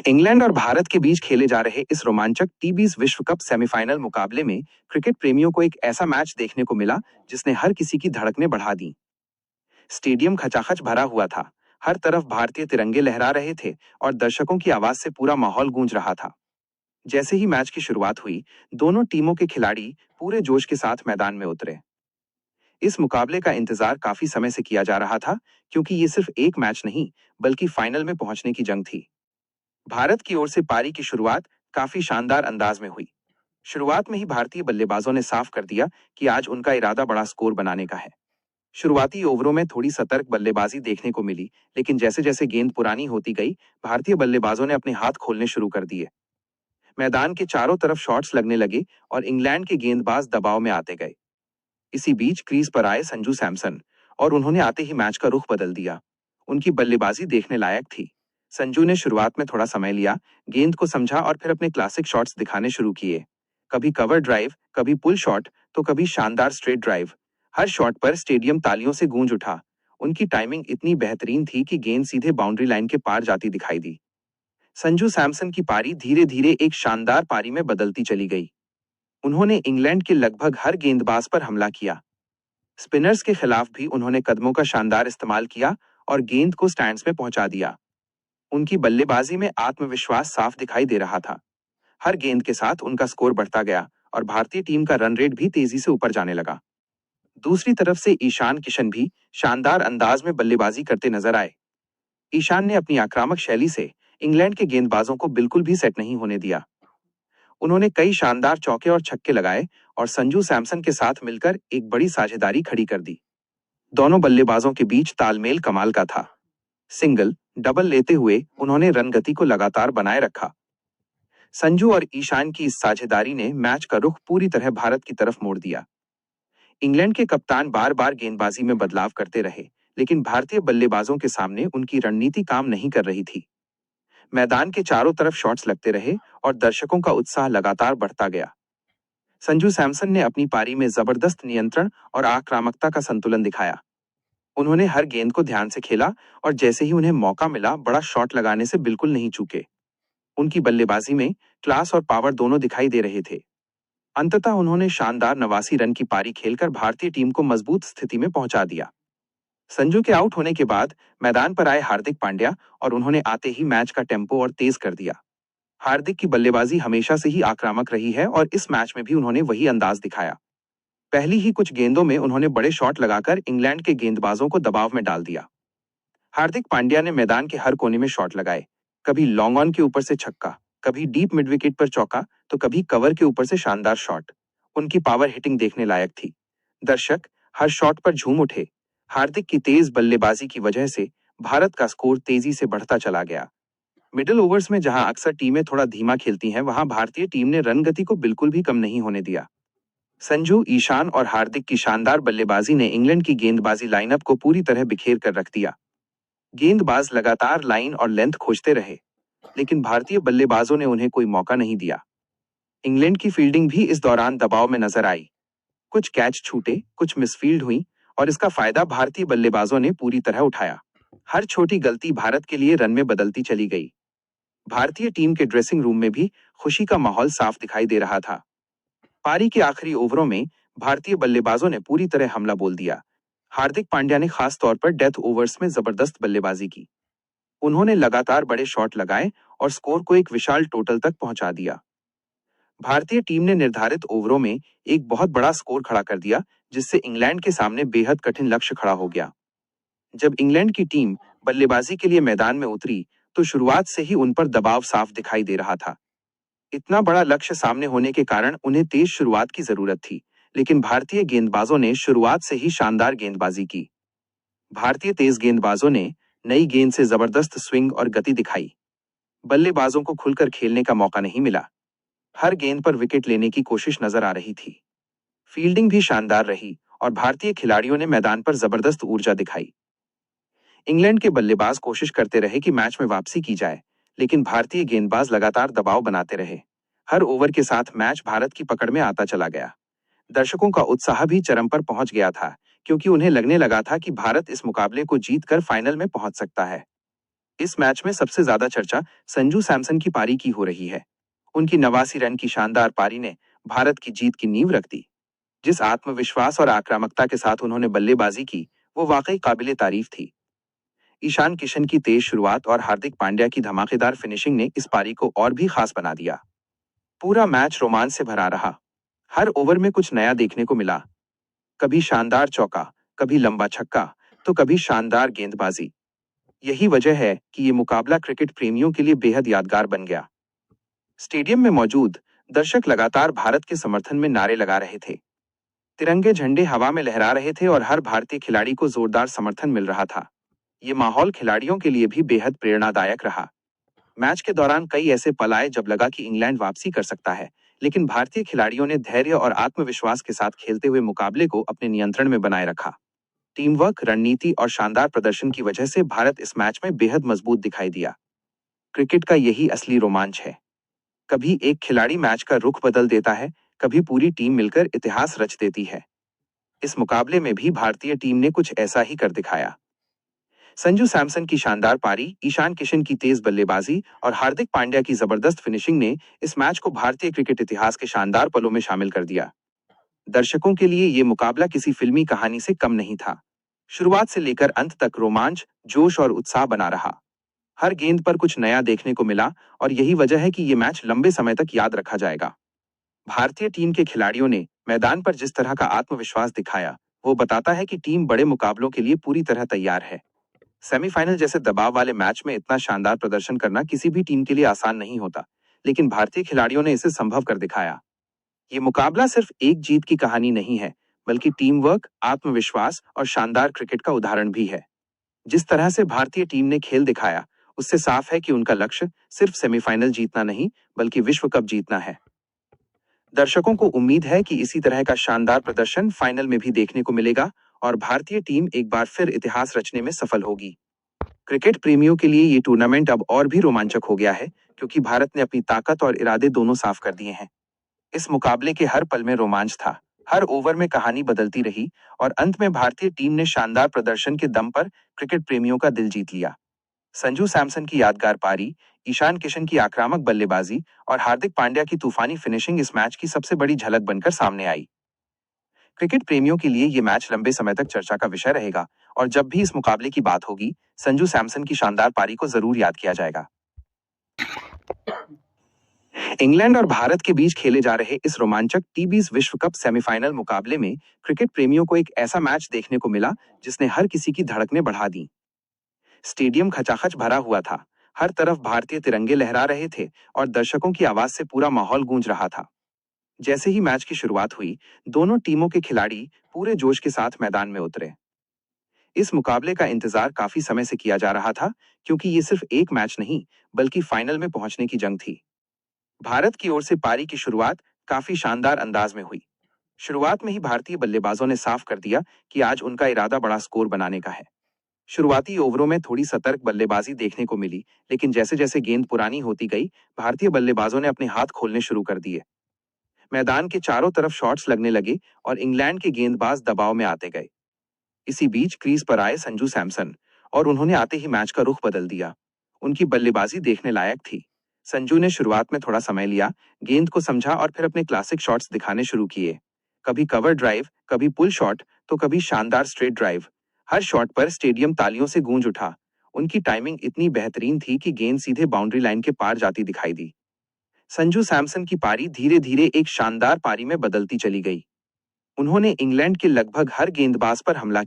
England और भारत के बीच खेले जा रहे इस रोमांचक टी20 विश्व कप सेमीफाइनल मुकाबले में क्रिकेट प्रेमियों को एक ऐसा मैच देखने को मिला जिसने हर किसी की धड़कनें बढ़ा दी। स्टेडियम खचाखच भरा हुआ था। हर तरफ भारतीय तिरंगे लहरा रहे थे और दर्शकों की आवाज से पूरा माहौल गूंज रहा था। जैसे ही मैच की शुरुआत हुई, दोनों टीमों के खिलाड़ी पूरे जोश के साथ मैदान में उतरे। इस मुकाबले का इंतजार काफी समय से किया जा रहा था, क्योंकि ये सिर्फ एक मैच नहीं बल्कि फाइनल में पहुंचने की जंग थी। भारत की ओर से पारी की शुरुआत काफी शानदार अंदाज में हुई। शुरुआत में ही भारतीय बल्लेबाजों ने साफ कर दिया कि आज उनका इरादा बड़ा स्कोर बनाने का है। शुरुआती ओवरों में थोड़ी सतर्क बल्लेबाजी देखने को मिली, लेकिन जैसे जैसे गेंद पुरानी होती गई, भारतीय बल्लेबाजों ने अपने हाथ खोलने शुरू कर दिए। मैदान के चारों तरफ शॉट्स लगने लगे और इंग्लैंड के गेंदबाज दबाव में आते गए। इसी बीच क्रीज पर आए संजू सैमसन और उन्होंने आते ही मैच का रुख बदल दिया। उनकी बल्लेबाजी देखने लायक थी। संजू ने शुरुआत में थोड़ा समय लिया, गेंद को समझा और फिर अपने क्लासिक शॉट्स दिखाने शुरू किए। कभी कवर ड्राइव, कभी पुल शॉट, तो कभी शानदार स्ट्रेट ड्राइव। हर शॉट पर स्टेडियम तालियों से गूंज उठा। उनकी टाइमिंग इतनी बेहतरीन थी कि गेंद सीधे बाउंड्री लाइन के पार जाती दिखाई दी। संजू सैमसन की पारी धीरे धीरे एक शानदार पारी में बदलती चली गई। उन्होंने इंग्लैंड के लगभग हर गेंदबाज पर हमला किया। स्पिनर्स के खिलाफ भी उन्होंने कदमों का शानदार इस्तेमाल किया और गेंद को स्टैंड्स में पहुंचा दिया। उनकी बल्लेबाजी में आत्मविश्वास साफ दिखाई दे रहा था। हर गेंद के साथ उनका स्कोर बढ़ता गया और भारतीय टीम का रन रेट भी तेजी से ऊपर जाने लगा। दूसरी तरफ से ईशान किशन भी शानदार अंदाज में बल्लेबाजी करते नजर आए। ईशान ने अपनी आक्रामक शैली से इंग्लैंड के गेंदबाजों को बिल्कुल भी सेट नहीं होने दिया। उन्होंने कई शानदार चौके और छक्के लगाए और संजू सैमसन के साथ मिलकर एक बड़ी साझेदारी खड़ी कर दी। दोनों बल्लेबाजों के बीच तालमेल कमाल का था। सिंगल, डबल लेते हुए उन्होंने रन गति को लगातार बनाए रखा। संजू और ईशान की इस साझेदारी ने मैच का रुख पूरी तरह भारत की तरफ मोड़ दिया। इंग्लैंड के कप्तान बार बार गेंदबाजी में बदलाव करते रहे, लेकिन भारतीय बल्लेबाजों के सामने उनकी रणनीति काम नहीं कर रही थी। मैदान के चारों तरफ शॉट्स लगते रहे और दर्शकों का उत्साह लगातार बढ़ता गया। संजू सैमसन ने अपनी पारी में जबरदस्त नियंत्रण और आक्रामकता का संतुलन दिखाया। उन्होंने हर गेंद को ध्यान से खेला और जैसे ही उन्हें मौका मिला, बड़ा शॉट लगाने से बिल्कुल नहीं चूके। उनकी बल्लेबाजी में क्लास और पावर दोनों दिखाई दे रहे थे। अंततः उन्होंने शानदार 89 रन की पारी खेलकर भारतीय टीम को मजबूत स्थिति में पहुंचा दिया। संजू के आउट होने के बाद मैदान पर आए हार्दिक पांड्या और उन्होंने आते ही मैच का टेम्पो और तेज कर दिया। हार्दिक की बल्लेबाजी हमेशा से ही आक्रामक रही है और इस मैच में भी उन्होंने वही अंदाज दिखाया। पहली ही कुछ गेंदों में उन्होंने बड़े शॉट लगाकर इंग्लैंड के गेंदबाजों को दबाव में डाल दिया। हार्दिक पांड्या ने मैदान के हर कोने में शॉट लगाए। कभी लॉन्ग ऑन के ऊपर से छक्का, कभी डीप मिड विकेट पर चौका, तो कभी कवर के ऊपर से शानदार शॉट। उनकी पावर हिटिंग देखने लायक थी। दर्शक हर शॉट पर झूम उठे। हार्दिक की तेज बल्लेबाजी की वजह से भारत का स्कोर तेजी से बढ़ता चला गया। मिडिल ओवर्स में जहां अक्सर टीमें थोड़ा धीमा खेलती हैं, वहां भारतीय टीम ने रन गति को बिल्कुल भी कम नहीं होने दिया। संजू, ईशान और हार्दिक की शानदार बल्लेबाजी ने इंग्लैंड की गेंदबाजी लाइनअप को पूरी तरह बिखेर कर रख दिया। गेंदबाज लगातार लाइन और लेंथ खोजते रहे, लेकिन भारतीय बल्लेबाजों ने उन्हें कोई मौका नहीं दिया। इंग्लैंड की फील्डिंग भी इस दौरान दबाव में नजर आई। कुछ कैच छूटे, कुछ मिसफील्ड हुई और इसका फायदा भारतीय बल्लेबाजों ने पूरी तरह उठाया। हर छोटी गलती भारत के लिए रन में बदलती चली गई। भारतीय टीम के ड्रेसिंग रूम में भी खुशी का माहौल साफ दिखाई दे रहा था। पारी के आखिरी ओवरों में भारतीय बल्लेबाजों ने पूरी तरह हमला बोल दिया। हार्दिक पांड्या ने खास तौर पर डेथ ओवर्स में जबरदस्त बल्लेबाजी की। उन्होंने लगातार बड़े शॉट लगाए और स्कोर को एक विशाल टोटल तक पहुंचा दिया। भारतीय टीम ने निर्धारित ओवरों में एक बहुत बड़ा स्कोर खड़ा कर दिया, जिससे इंग्लैंड के सामने बेहद कठिन लक्ष्य खड़ा हो गया। जब इंग्लैंड की टीम बल्लेबाजी के लिए मैदान में उतरी, तो शुरुआत से ही उन पर दबाव साफ दिखाई दे रहा था। इतना बड़ा लक्ष्य सामने होने के कारण उन्हें तेज शुरुआत की जरूरत थी, लेकिन भारतीय गेंदबाजों ने शुरुआत से ही शानदार गेंदबाजी की। भारतीय तेज गेंदबाजों ने नई गेंद से जबरदस्त स्विंग और गति दिखाई। बल्लेबाजों को खुलकर खेलने का मौका नहीं मिला। हर गेंद पर विकेट लेने की कोशिश नजर आ रही थी। फील्डिंग भी शानदार रही और भारतीय खिलाड़ियों ने मैदान पर जबरदस्त ऊर्जा दिखाई। इंग्लैंड के बल्लेबाज कोशिश करते रहे कि मैच में वापसी की जाए, लेकिन भारतीय गेंदबाज लगातार दबाव बनाते रहे। हर ओवर के साथ मैच भारत की पकड़ में आता चला गया। दर्शकों का उत्साह भी चरम पर पहुंच गया था, क्योंकि उन्हें लगने लगा था कि भारत इस मुकाबले को जीतकर फाइनल में पहुंच सकता है। इस मैच में सबसे ज्यादा चर्चा संजू सैमसन की पारी की हो रही है। उनकी 89 रन की शानदार पारी ने भारत की जीत की नींव रख दी। जिस आत्मविश्वास और आक्रामकता के साथ उन्होंने बल्लेबाजी की, वो वाकई काबिले तारीफ थी। ईशान किशन की तेज शुरुआत और हार्दिक पांड्या की धमाकेदार फिनिशिंग ने इस पारी को और भी खास बना दिया। पूरा मैच रोमांच से भरा रहा। हर ओवर में कुछ नया देखने को मिला। कभी शानदार चौका, कभी लंबा छक्का, तो कभी शानदार गेंदबाजी। यही वजह है कि ये मुकाबला क्रिकेट प्रेमियों के लिए बेहद यादगार बन गया। स्टेडियम में मौजूद दर्शक लगातार भारत के समर्थन में नारे लगा रहे थे। तिरंगे झंडे हवा में लहरा रहे थे और हर भारतीय खिलाड़ी को जोरदार समर्थन मिल रहा था। ये माहौल खिलाड़ियों के लिए भी बेहद प्रेरणादायक रहा। मैच के दौरान कई ऐसे पल आए जब लगा कि इंग्लैंड वापसी कर सकता है, लेकिन भारतीय खिलाड़ियों ने धैर्य और आत्मविश्वास के साथ खेलते हुए मुकाबले को अपने नियंत्रण में बनाए रखा। टीम वर्क, रणनीति और शानदार प्रदर्शन की वजह से भारत इस मैच में बेहद मजबूत दिखाई दिया। क्रिकेट का यही असली रोमांच है। कभी एक खिलाड़ी मैच का रुख बदल देता है, कभी पूरी टीम मिलकर इतिहास रच देती है। इस मुकाबले में भी भारतीय टीम ने कुछ ऐसा ही कर दिखाया। संजू सैमसन की शानदार पारी, ईशान किशन की तेज बल्लेबाजी और हार्दिक पांड्या की जबरदस्त फिनिशिंग ने इस मैच को भारतीय क्रिकेट इतिहास के शानदार पलों में शामिल कर दिया। दर्शकों के लिए ये मुकाबला किसी फिल्मी कहानी से कम नहीं था। शुरुआत से लेकर अंत तक रोमांच, जोश और उत्साह बना रहा। हर गेंद पर कुछ नया देखने को मिला और यही वजह है कि ये मैच लंबे समय तक याद रखा जाएगा। भारतीय टीम के खिलाड़ियों ने मैदान पर जिस तरह का आत्मविश्वास दिखाया, वो बताता है कि टीम बड़े मुकाबलों के लिए पूरी तरह तैयार है। सेमीफाइनल जैसे दबाव वाले मैच में इतना शानदार प्रदर्शन करना किसी भी टीम के लिए आसान नहीं होता, लेकिन भारतीय खिलाड़ियों ने इसे संभव कर दिखाया। ये मुकाबला सिर्फ एक जीत की कहानी नहीं है, बल्कि टीम वर्क, आत्मविश्वास और शानदार क्रिकेट का उदाहरण भी है। जिस तरह से भारतीय टीम ने खेल दिखाया, उससे साफ है कि उनका लक्ष्य सिर्फ सेमीफाइनल जीतना नहीं, बल्कि विश्व कप जीतना है। दर्शकों को उम्मीद है कि इसी तरह का शानदार प्रदर्शन फाइनल में भी देखने को मिलेगा और भारतीय टीम एक बार फिर इतिहास रचने में सफल होगी। क्रिकेट प्रेमियों के लिए ये टूर्नामेंट अब और भी रोमांचक हो गया है, क्योंकि भारत ने अपनी ताकत और इरादे दोनों साफ कर दिए हैं। इस मुकाबले के हर पल में रोमांच था, हर ओवर में कहानी बदलती रही और अंत में भारतीय टीम ने शानदार प्रदर्शन के दम पर क्रिकेट प्रेमियों का दिल जीत लिया। संजू सैमसन की यादगार पारी, ईशान किशन की आक्रामक बल्लेबाजी और हार्दिक पांड्या की तूफानी फिनिशिंग इस मैच की सबसे बड़ी झलक बनकर सामने आई। क्रिकेट प्रेमियों के लिए ये मैच लंबे समय तक चर्चा का विषय रहेगा और जब भी इस मुकाबले की बात होगी, संजू सैमसन की शानदार पारी को जरूर याद किया जाएगा। इंग्लैंड और भारत के बीच खेले जा रहे इस रोमांचक टी20 विश्व कप सेमीफाइनल मुकाबले में क्रिकेट प्रेमियों को एक ऐसा मैच देखने को मिला जिसने हर किसी की धड़कनें बढ़ा दी। स्टेडियम खचाखच भरा हुआ था, हर तरफ भारतीय तिरंगे लहरा रहे थे और दर्शकों की आवाज से पूरा माहौल गूंज रहा था। जैसे ही मैच की शुरुआत हुई, दोनों टीमों के खिलाड़ी पूरे जोश के साथ मैदान में उतरे। इस मुकाबले का इंतजार काफी समय से किया जा रहा था, क्योंकि ये सिर्फ एक मैच नहीं, बल्कि फाइनल में पहुंचने की जंग थी। भारत की ओर से पारी की शुरुआत काफी शानदार अंदाज में हुई। शुरुआत में ही भारतीय बल्लेबाजों ने साफ कर दिया कि आज उनका इरादा बड़ा स्कोर बनाने का है। शुरुआती ओवरों में थोड़ी सतर्क बल्लेबाजी देखने को मिली, लेकिन जैसे जैसे गेंद पुरानी होती गई, भारतीय बल्लेबाजों ने अपने हाथ खोलने शुरू कर दिए। मैदान के चारों तरफ शॉट्स लगने लगे और इंग्लैंड के गेंदबाज दबाव में आते गए। इसी बीच क्रीज पर आए संजू सैमसन और उन्होंने आते ही मैच का रुख बदल दिया। उनकी बल्लेबाजी देखने लायक थी। संजू ने शुरुआत में थोड़ा समय लिया, गेंद को समझा और फिर अपने क्लासिक शॉट्स दिखाने शुरू किए। कभी कवर ड्राइव, कभी पुल शॉट, तो कभी शानदार स्ट्रेट ड्राइव। हर शॉट पर स्टेडियम तालियों से गूंज उठा। उनकी टाइमिंग इतनी बेहतरीन थी कि गेंद सीधे बाउंड्री लाइन के पार जाती दिखाई दी। संजू सैमसन की पारी धीरे धीरे एक शानदार पारी में बदलती चली गई। उन्होंने इंग्लैंड के लगभग हर गेंदबाज पर हमला किया।